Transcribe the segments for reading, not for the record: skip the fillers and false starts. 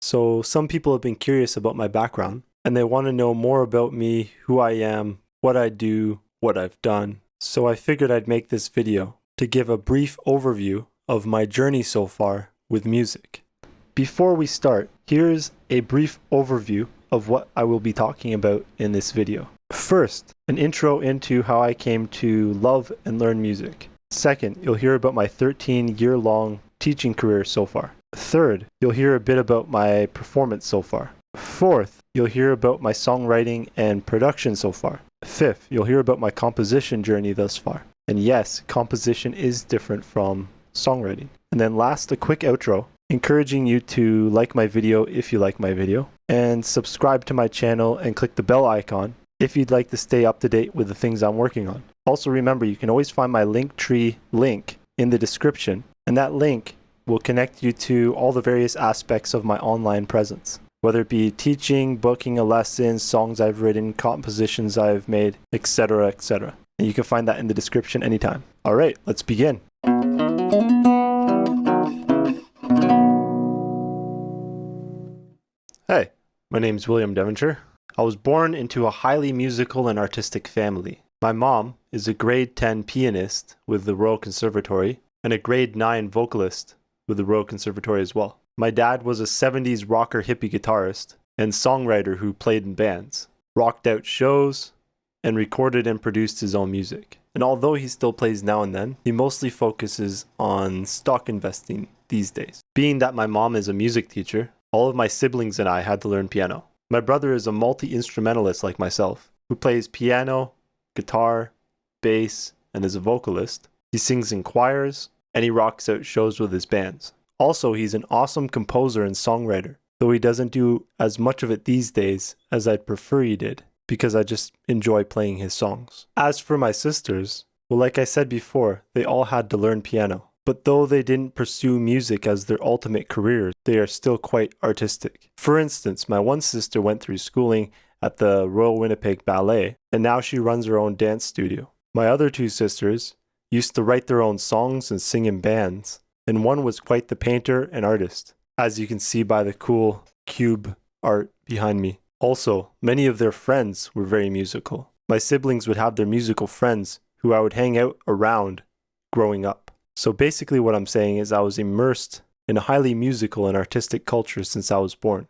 So some people have been curious about my background and they want to know more about me, who I am, what I do, what I've done. So I figured I'd make this video to give a brief overview of my journey so far with music. Before we start, here's a brief overview of what I will be talking about in this video. First, an intro into how I came to love and learn music. Second, you'll hear about my 13-year-long teaching career so far. Third, you'll hear a bit about my performance so far. Fourth, you'll hear about my songwriting and production so far. Fifth, you'll hear about my composition journey thus far. And yes, composition is different from songwriting. And then last, a quick outro, encouraging you to like my video if you like my video, and subscribe to my channel and click the bell icon if you'd like to stay up to date with the things I'm working on. Also remember, you can always find my Linktree link in the description, and that link will connect you to all the various aspects of my online presence, whether it be teaching, booking a lesson, songs I've written, compositions I've made, etc., etc. And you can find that in the description anytime. All right, let's begin. Hey, my name is William Devonshire. I was born into a highly musical and artistic family. My mom is a grade 10 pianist with the Royal Conservatory and a grade 9 vocalist with the Royal Conservatory as well. My dad was a 70s rocker hippie guitarist and songwriter who played in bands, rocked out shows, and recorded and produced his own music. And although he still plays now and then, he mostly focuses on stock investing these days. Being that my mom is a music teacher, all of my siblings and I had to learn piano. My brother is a multi-instrumentalist like myself, who plays piano, guitar, bass, and is a vocalist. He sings in choirs, and he rocks out shows with his bands. Also, he's an awesome composer and songwriter, though he doesn't do as much of it these days as I'd prefer he did, because I just enjoy playing his songs. As for my sisters, well, like I said before, they all had to learn piano. But though they didn't pursue music as their ultimate career, they are still quite artistic. For instance, my one sister went through schooling at the Royal Winnipeg Ballet, and now she runs her own dance studio. My other two sisters used to write their own songs and sing in bands, and one was quite the painter and artist, as you can see by the cool cube art behind me. Also, many of their friends were very musical. My siblings would have their musical friends who I would hang out around growing up. So basically what I'm saying is I was immersed in a highly musical and artistic culture since I was born.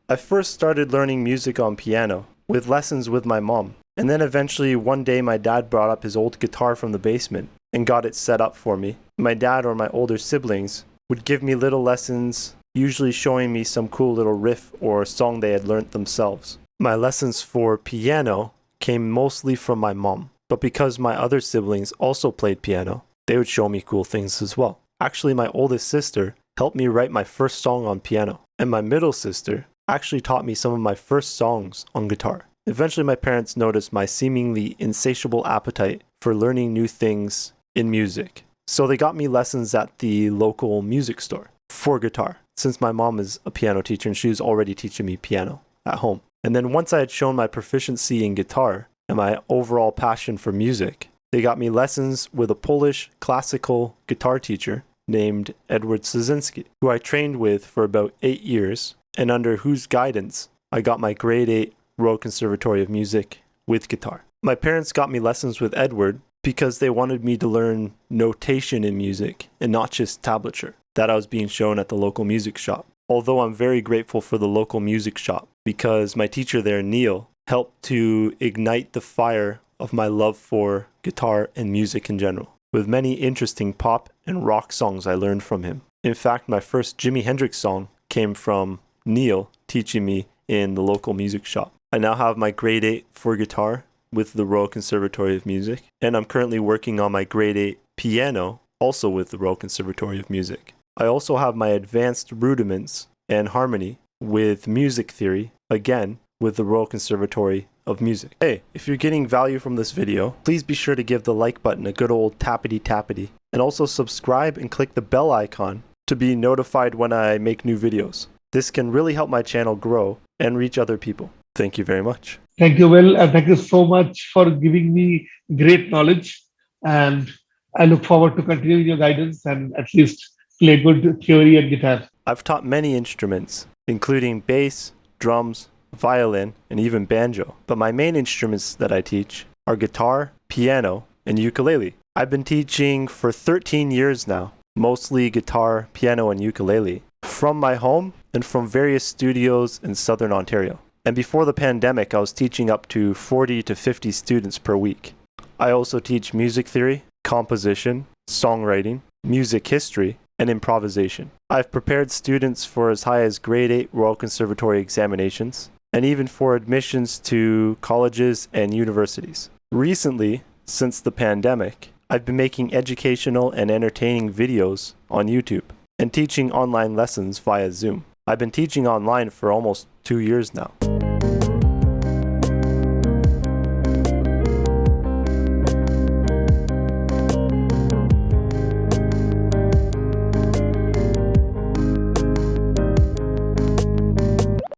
I first started learning music on piano with lessons with my mom. And then eventually one day my dad brought up his old guitar from the basement and got it set up for me. My dad or my older siblings would give me little lessons, usually showing me some cool little riff or song they had learnt themselves. My lessons for piano came mostly from my mom, but because my other siblings also played piano, they would show me cool things as well. Actually, my oldest sister helped me write my first song on piano, and my middle sister actually taught me some of my first songs on guitar. Eventually, my parents noticed my seemingly insatiable appetite for learning new things in music, so they got me lessons at the local music store for guitar, since my mom is a piano teacher and she was already teaching me piano at home. And then once I had shown my proficiency in guitar and my overall passion for music, they got me lessons with a Polish classical guitar teacher named Edward Szynski, who I trained with for about 8 years, and under whose guidance I got my grade 8 Royal Conservatory of Music with guitar. My parents got me lessons with Edward because they wanted me to learn notation in music and not just tablature that I was being shown at the local music shop. Although I'm very grateful for the local music shop because my teacher there, Neil, helped to ignite the fire of my love for guitar and music in general, with many interesting pop and rock songs I learned from him. In fact, my first Jimi Hendrix song came from Neil teaching me in the local music shop. I now have my grade 8 for guitar with the Royal Conservatory of Music, and I'm currently working on my grade 8 piano, also with the Royal Conservatory of Music. I also have my advanced rudiments and harmony with music theory, again, with the Royal Conservatory of Music. Hey, if you're getting value from this video, please be sure to give the like button a good old tappity, and also subscribe and click the bell icon to be notified when I make new videos. This can really help my channel grow and reach other people. Thank you very much. Thank you, Will, and thank you so much for giving me great knowledge. And I look forward to continuing your guidance and at least play good theory and guitar. I've taught many instruments, including bass, drums, violin, and even banjo. But my main instruments that I teach are guitar, piano, and ukulele. I've been teaching for 13 years now, mostly guitar, piano, and ukulele, from my home and from various studios in southern Ontario. And before the pandemic, I was teaching up to 40 to 50 students per week. I also teach music theory, composition, songwriting, music history, and improvisation. I've prepared students for as high as grade 8 Royal Conservatory examinations, and even for admissions to colleges and universities. Recently, since the pandemic, I've been making educational and entertaining videos on YouTube and teaching online lessons via Zoom. I've been teaching online for almost 2 years now.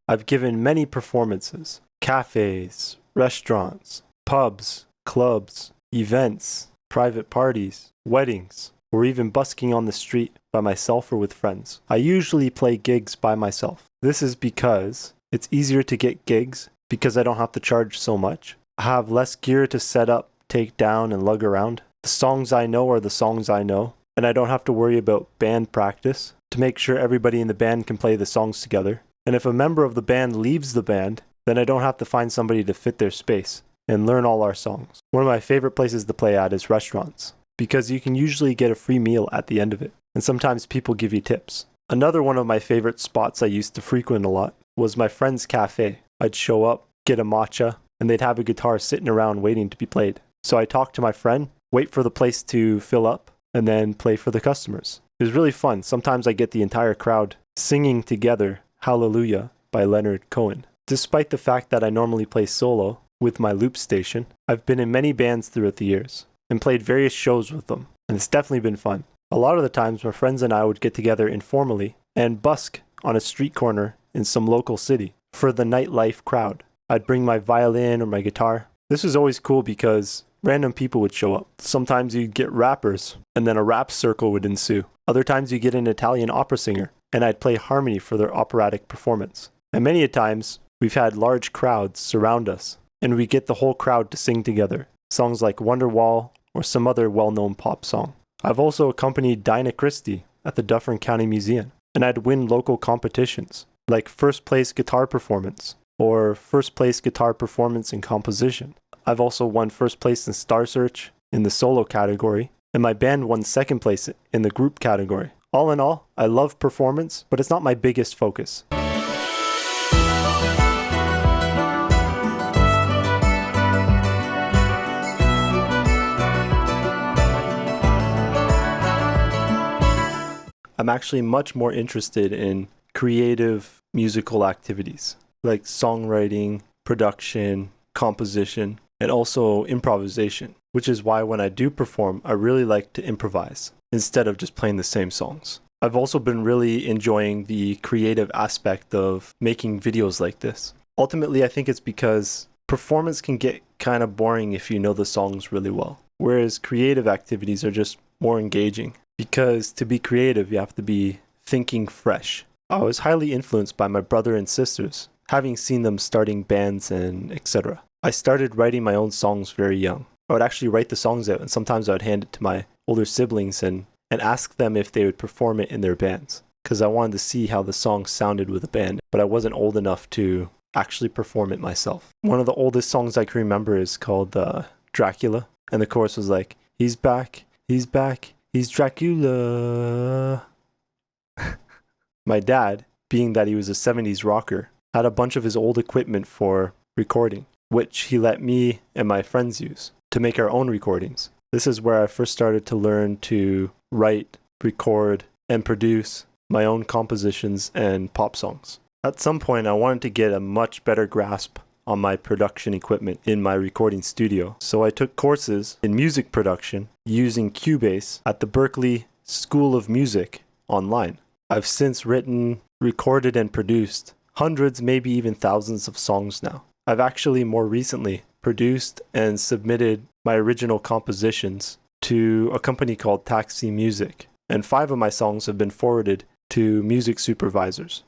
I've given many performances, cafes, restaurants, pubs, clubs, events, private parties, weddings, or even busking on the street by myself or with friends. I usually play gigs by myself. This is because it's easier to get gigs because I don't have to charge so much. I have less gear to set up, take down, and lug around. The songs I know are the songs I know, and I don't have to worry about band practice to make sure everybody in the band can play the songs together. And if a member of the band leaves the band, then I don't have to find somebody to fit their space and learn all our songs. One of my favorite places to play at is restaurants, because you can usually get a free meal at the end of it, and sometimes people give you tips. Another one of my favorite spots I used to frequent a lot was my friend's cafe. I'd show up, get a matcha, and they'd have a guitar sitting around waiting to be played. So I talk to my friend, wait for the place to fill up, and then play for the customers. It was really fun. Sometimes I get the entire crowd singing together Hallelujah by Leonard Cohen. Despite the fact that I normally play solo with my loop station, I've been in many bands throughout the years and played various shows with them, and it's definitely been fun. A lot of the times my friends and I would get together informally and busk on a street corner in some local city for the nightlife crowd. I'd bring my violin or my guitar. This was always cool because random people would show up. Sometimes you'd get rappers, and then a rap circle would ensue. Other times you get an Italian opera singer, and I'd play harmony for their operatic performance. And many a times, we've had large crowds surround us, and we get the whole crowd to sing together, songs like Wonderwall or some other well-known pop song. I've also accompanied Dinah Christie at the Dufferin County Museum, and I'd win local competitions, like first place guitar performance, or first place guitar performance in composition. I've also won first place in Star Search in the solo category, and my band won second place in the group category. All in all, I love performance, but it's not my biggest focus. I'm actually much more interested in creative musical activities like songwriting, production, composition, and also improvisation, which is why when I do perform, I really like to improvise instead of just playing the same songs. I've also been really enjoying the creative aspect of making videos like this. Ultimately, I think it's because performance can get kind of boring if you know the songs really well, whereas creative activities are just more engaging. Because to be creative, you have to be thinking fresh. I was highly influenced by my brother and sisters, having seen them starting bands and etc. I started writing my own songs very young. I would actually write the songs out, and sometimes I would hand it to my older siblings and ask them if they would perform it in their bands, because I wanted to see how the song sounded with a band, but I wasn't old enough to actually perform it myself. One of the oldest songs I can remember is called Dracula, and the chorus was like, he's back, he's Dracula. My dad, being that he was a 70s rocker, had a bunch of his old equipment for recording, which he let me and my friends use to make our own recordings. This is where I first started to learn to write, record, and produce my own compositions and pop songs. At some point, I wanted to get a much better grasp on my production equipment in my recording studio, so I took courses in music production using Cubase at the Berklee School of Music online. I've since written, recorded, and produced hundreds, maybe even thousands of songs now. I've actually more recently produced and submitted my original compositions to a company called Taxi Music, and 5 of my songs have been forwarded to music supervisors.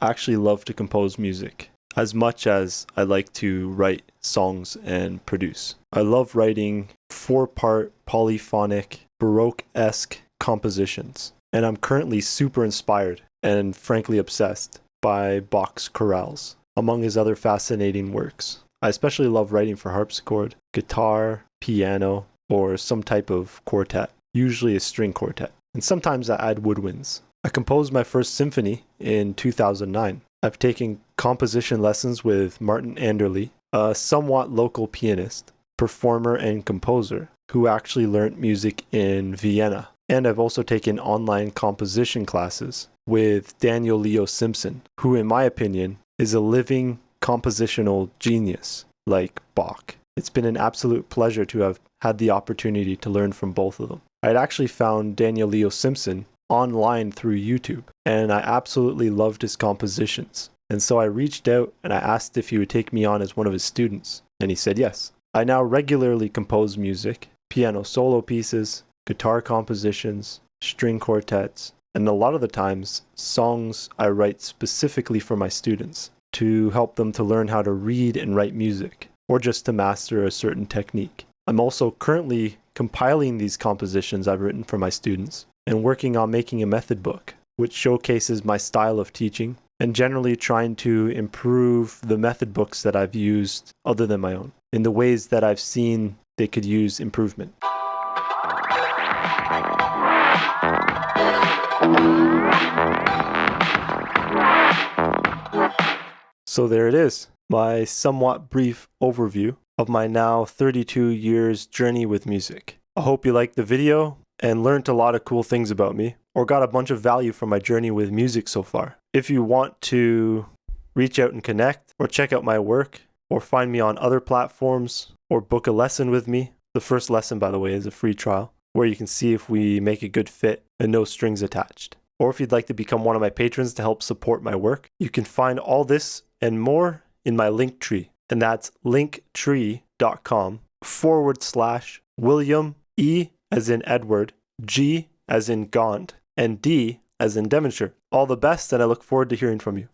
I actually love to compose music as much as I like to write songs and produce. I love writing 4-part polyphonic Baroque-esque compositions, and I'm currently super inspired and frankly obsessed by Bach's chorales, among his other fascinating works. I especially love writing for harpsichord, guitar, piano, or some type of quartet, usually a string quartet, and sometimes I add woodwinds. I composed my first symphony in 2009. I've taken composition lessons with Martin Anderle, a somewhat local pianist, performer, and composer who actually learnt music in Vienna. And I've also taken online composition classes with Daniel Leo Simpson, who in my opinion is a living compositional genius like Bach. It's been an absolute pleasure to have had the opportunity to learn from both of them. I'd actually found Daniel Leo Simpson online through YouTube, and I absolutely loved his compositions. And so I reached out and I asked if he would take me on as one of his students, and he said yes. I now regularly compose music, piano solo pieces, guitar compositions, string quartets, and a lot of the times, songs I write specifically for my students to help them to learn how to read and write music, or just to master a certain technique. I'm also currently compiling these compositions I've written for my students and working on making a method book, which showcases my style of teaching and generally trying to improve the method books that I've used other than my own in the ways that I've seen they could use improvement. So there it is, my somewhat brief overview of my now 32 years journey with music. I hope you liked the video and learned a lot of cool things about me, or got a bunch of value from my journey with music so far. If you want to reach out and connect, or check out my work, or find me on other platforms, or book a lesson with me, the first lesson, by the way, is a free trial, where you can see if we make a good fit and no strings attached. Or if you'd like to become one of my patrons to help support my work, you can find all this and more in my Linktree, and that's linktree.com/William E as in Edward, G as in Gaunt, and D as in Devonshire. All the best, and I look forward to hearing from you.